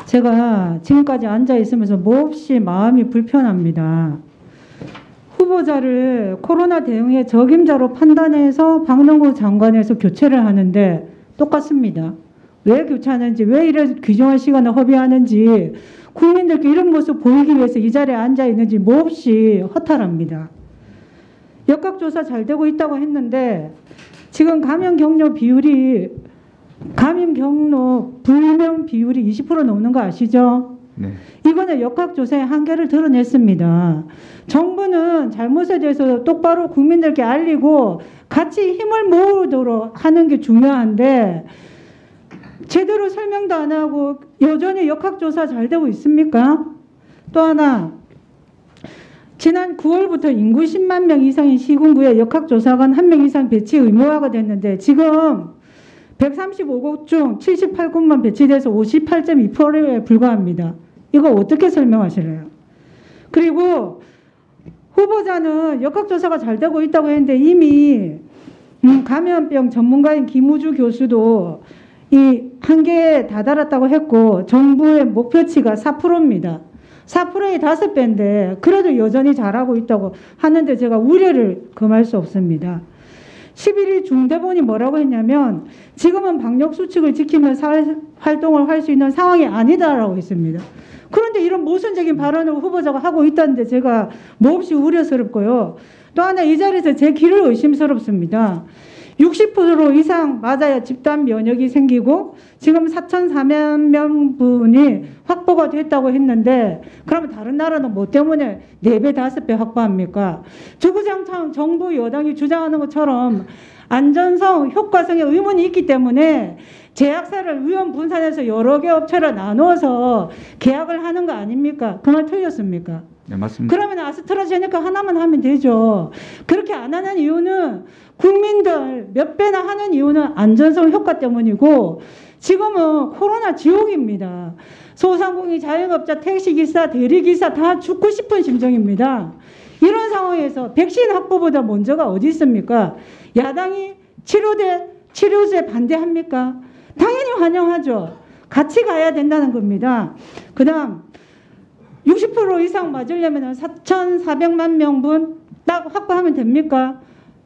제가 지금까지 앉아 있으면서 몹시 마음이 불편합니다. 후보자를 코로나 대응의 적임자로 판단해서 박능호 장관에서 교체를 하는데 똑같습니다. 왜 교체하는지, 왜 이런 귀중한 시간을 허비하는지, 국민들께 이런 모습 보이기 위해서 이 자리에 앉아 있는지 몹시 허탈합니다. 역학조사 잘 되고 있다고 했는데 지금 감염 경로 불명 비율이 20% 넘는 거 아시죠? 네. 이거는 역학조사의 한계를 드러냈습니다. 정부는 잘못에 대해서 똑바로 국민들께 알리고 같이 힘을 모으도록 하는 게 중요한데 제대로 설명도 안 하고 여전히 역학조사 잘 되고 있습니까? 또 하나, 지난 9월부터 인구 10만 명 이상인 시군구에 역학조사관 1명 이상 배치 의무화가 됐는데 지금 135곳 중 78곳만 배치돼서 58.2%에 불과합니다. 이거 어떻게 설명하실래요? 그리고 후보자는 역학조사가 잘 되고 있다고 했는데 이미 감염병 전문가인 김우주 교수도 이 한계에 다다랐다고 했고 정부의 목표치가 4%입니다. 4%의 5배인데 그래도 여전히 잘하고 있다고 하는데 제가 우려를 금할 수 없습니다. 11일 중대본이 뭐라고 했냐면 지금은 방역수칙을 지키며 활동을 할 수 있는 상황이 아니다라고 했습니다. 그런데 이런 모순적인 발언을 후보자가 하고 있다는데 제가 몹시 우려스럽고요. 또 하나 이 자리에서 제 길을 의심스럽습니다. 60% 이상 맞아야 집단 면역이 생기고 지금 4,400명분이 확보가 됐다고 했는데 그러면 다른 나라는 뭐 때문에 4배, 5배 확보합니까? 주구장창 정부 여당이 주장하는 것처럼 안전성, 효과성에 의문이 있기 때문에 제약사를 위험 분산해서 여러 개 업체를 나누어서 계약을 하는 거 아닙니까? 그 말 틀렸습니까? 네, 맞습니다. 그러면 아스트라제네카 하나만 하면 되죠. 그렇게 안 하는 이유는 국민들 몇 배나 하는 이유는 안전성 효과 때문이고 지금은 코로나 지옥입니다. 소상공인, 자영업자, 택시기사, 대리기사 다 죽고 싶은 심정입니다. 이런 상황에서 백신 확보보다 먼저가 어디 있습니까? 야당이 치료제 반대합니까? 당연히 환영하죠. 같이 가야 된다는 겁니다. 그 다음 60% 이상 맞으려면 4,400만 명분 딱 확보하면 됩니까?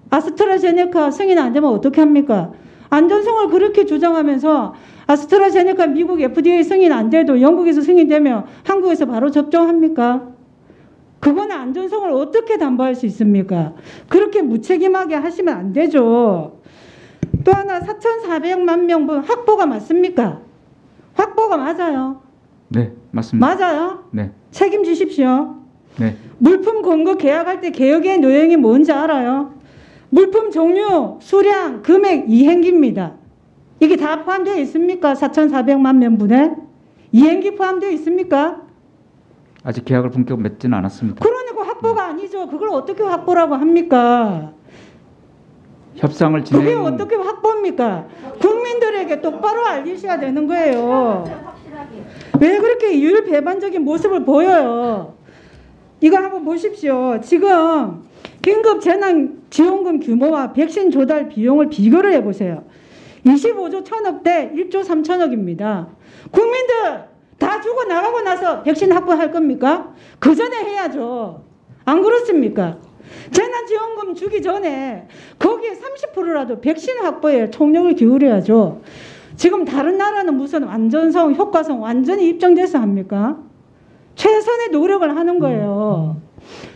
아스트라제네카 승인 안 되면 어떻게 합니까? 안전성을 그렇게 주장하면서 아스트라제네카 미국 FDA 승인 안 돼도 영국에서 승인되면 한국에서 바로 접종합니까? 그거는 안전성을 어떻게 담보할 수 있습니까? 그렇게 무책임하게 하시면 안 되죠. 또 하나 4,400만 명분 확보가 맞습니까? 확보가 맞아요. 네, 맞습니다. 맞아요? 네. 책임지십시오. 네. 물품 공급 계약할 때 개혁의 노형이 뭔지 알아요? 물품 종류, 수량, 금액, 이행기입니다. 이게 다 포함되어 있습니까? 4,400만 명분에? 이행기 포함되어 있습니까? 아직 계약을 본격 맺지는 않았습니다. 그러니까 확보가 아니죠. 그걸 어떻게 확보라고 합니까? 협상을 진행. 그게 어떻게 확보입니까? 국민들에게 똑바로 알리셔야 되는 거예요. 왜 그렇게 율배반적인 모습을 보여요? 이거 한번 보십시오. 지금 긴급 재난지원금 규모와 백신 조달 비용을 비교를 해보세요. 25조 1,000억 대 1조 3천억입니다. 국민들 다 주고 나가고 나서 백신 확보할 겁니까? 그 전에 해야죠. 안 그렇습니까? 재난지원금 주기 전에 거기에 30%라도 백신 확보에 총력을 기울여야죠. 지금 다른 나라는 무슨 안전성, 효과성 완전히 입증돼서 합니까? 최선의 노력을 하는 거예요.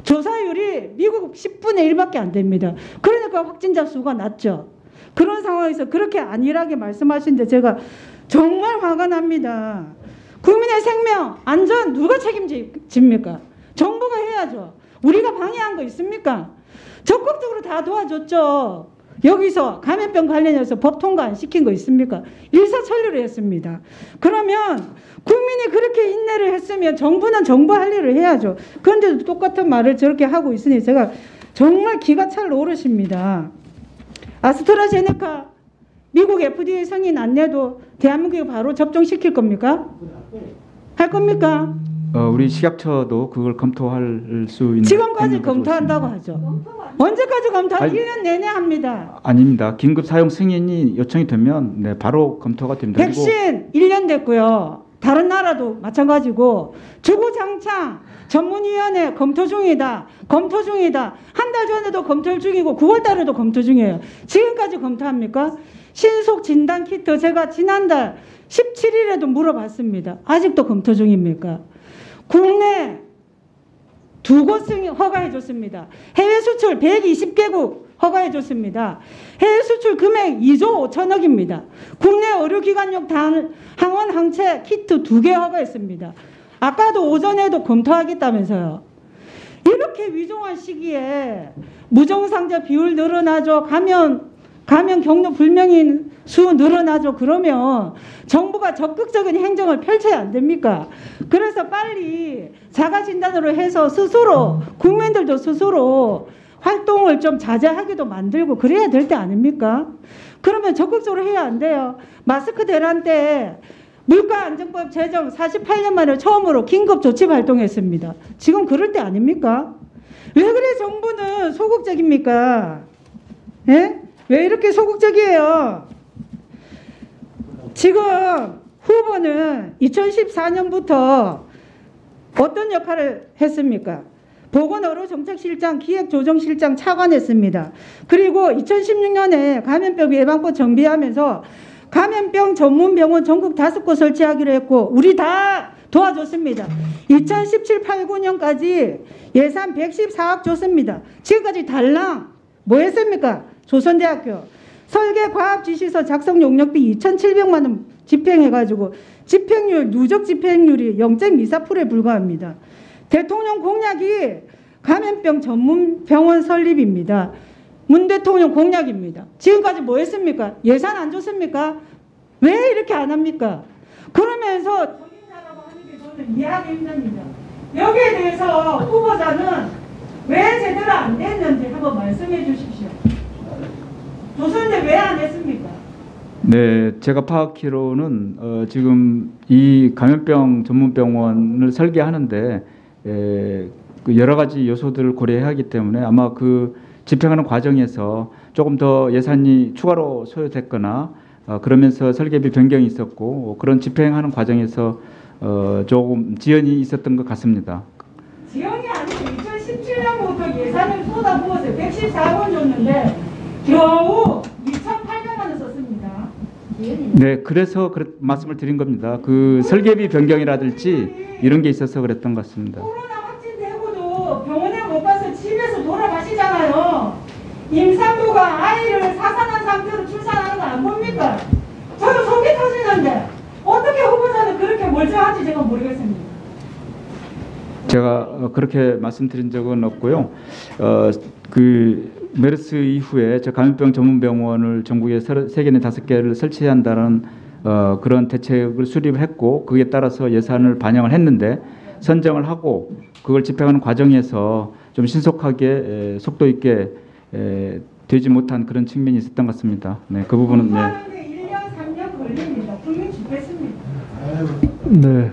조사율이 미국 10분의 1밖에 안 됩니다. 그러니까 확진자 수가 낮죠. 그런 상황에서 그렇게 안일하게 말씀하시는데 제가 정말 화가 납니다. 국민의 생명, 안전 누가 책임집니까? 정부가 해야죠. 우리가 방해한 거 있습니까? 적극적으로 다 도와줬죠. 여기서 감염병 관련해서 법 통과 안 시킨 거 있습니까? 일사천리로 했습니다. 그러면 국민이 그렇게 인내를 했으면 정부는 정부 할 일을 해야죠. 그런데도 똑같은 말을 저렇게 하고 있으니 제가 정말 기가 찰 노릇입니다. 아스트라제네카 미국 FDA 승인 안 내도 대한민국에 바로 접종시킬 겁니까? 할 겁니까? 우리 식약처도 그걸 검토할 수 있는. 지금까지 검토한다고 하죠. 언제까지 검토하죠? 1년 내내 합니다. 아닙니다. 긴급 사용 승인이 요청이 되면 네, 바로 검토가 됩니다. 백신 1년 됐고요. 다른 나라도 마찬가지고 주구장창 전문위원회 검토 중이다. 검토 중이다. 한 달 전에도 검토 중이고 9월 달에도 검토 중이에요. 지금까지 검토합니까? 신속 진단 키트 제가 지난달 17일에도 물어봤습니다. 아직도 검토 중입니까? 국내 2곳 허가해 줬습니다. 해외 수출 120개국 허가해 줬습니다. 해외 수출 금액 2조 5천억입니다. 국내 의료기관용 항원 항체 키트 2개 허가했습니다. 아까도 오전에도 검토하겠다면서요. 이렇게 위중한 시기에 무증상자 비율 늘어나죠. 감염 경로 불명인 수 늘어나죠. 그러면 정부가 적극적인 행정을 펼쳐야 안 됩니까? 그래서 빨리 자가진단으로 해서 스스로 국민들도 스스로 활동을 좀 자제하기도 만들고 그래야 될 때 아닙니까? 그러면 적극적으로 해야 안 돼요. 마스크 대란 때 물가안정법 제정 48년 만에 처음으로 긴급 조치 발동했습니다. 지금 그럴 때 아닙니까? 왜 그래 정부는 소극적입니까? 예? 왜 이렇게 소극적이에요? 지금 후보는 2014년부터 어떤 역할을 했습니까? 보건의료정책실장, 기획조정실장 차관했습니다. 그리고 2016년에 감염병 예방법 정비하면서 감염병 전문병원 전국 5곳 설치하기로 했고 우리 다 도와줬습니다. 2017, 8, 9년까지 예산 114억 줬습니다. 지금까지 달랑 뭐 했습니까? 조선대학교 설계과학지시서 작성 용역비 2,700만 원 집행해가지고 집행률, 누적 집행률이 0.24%에 불과합니다. 대통령 공약이 감염병 전문병원 설립입니다. 문 대통령 공약입니다. 지금까지 뭐 했습니까? 예산 안 줬습니까? 왜 이렇게 안 합니까? 그러면서 전인사라고 하는 게 저는 이해하기 힘듭니다. 여기에 대해서 후보자는 왜 제대로 안 됐는지 한번 말씀해 주십시오. 조선대 왜 안 했습니까? 네, 제가 파악키로는 지금 이 감염병 전문병원을 설계하는데 그 여러 가지 요소들을 고려해야 하기 때문에 아마 그 집행하는 과정에서 조금 더 예산이 추가로 소요됐거나 그러면서 설계비 변경이 있었고 그런 집행하는 과정에서 조금 지연이 있었던 것 같습니다. 지연이 아니고 2017년부터 예산을 쏟아부었어요. 114원 줬는데 겨우 2,800만 원 썼습니다. 네, 그래서 말씀을 드린 겁니다. 그 설계비 변경이라든지 이런 게 있어서 그랬던 것 같습니다. 코로나 확진되고도 병원에 못 가서 집에서 돌아가시잖아요. 임산부가 아이를 사산한 상태로 출산하는 거 안 봅니까? 저는 속이 터지는데 어떻게 후보자는 그렇게 멀쩡한지 제가 모르겠습니다. 제가 그렇게 말씀드린 적은 없고요. 그 메르스 이후에 저 감염병 전문병원을 전국에 3개나 5개를 설치한다는 그런 대책을 수립했고 그에 따라서 예산을 반영을 했는데 선정을 하고 그걸 집행하는 과정에서 좀 신속하게 속도 있게 되지 못한 그런 측면이 있었던 것 같습니다. 네, 그 부분은 네. 1년 3년 걸립니다. 국민 죽겠습니다. 네.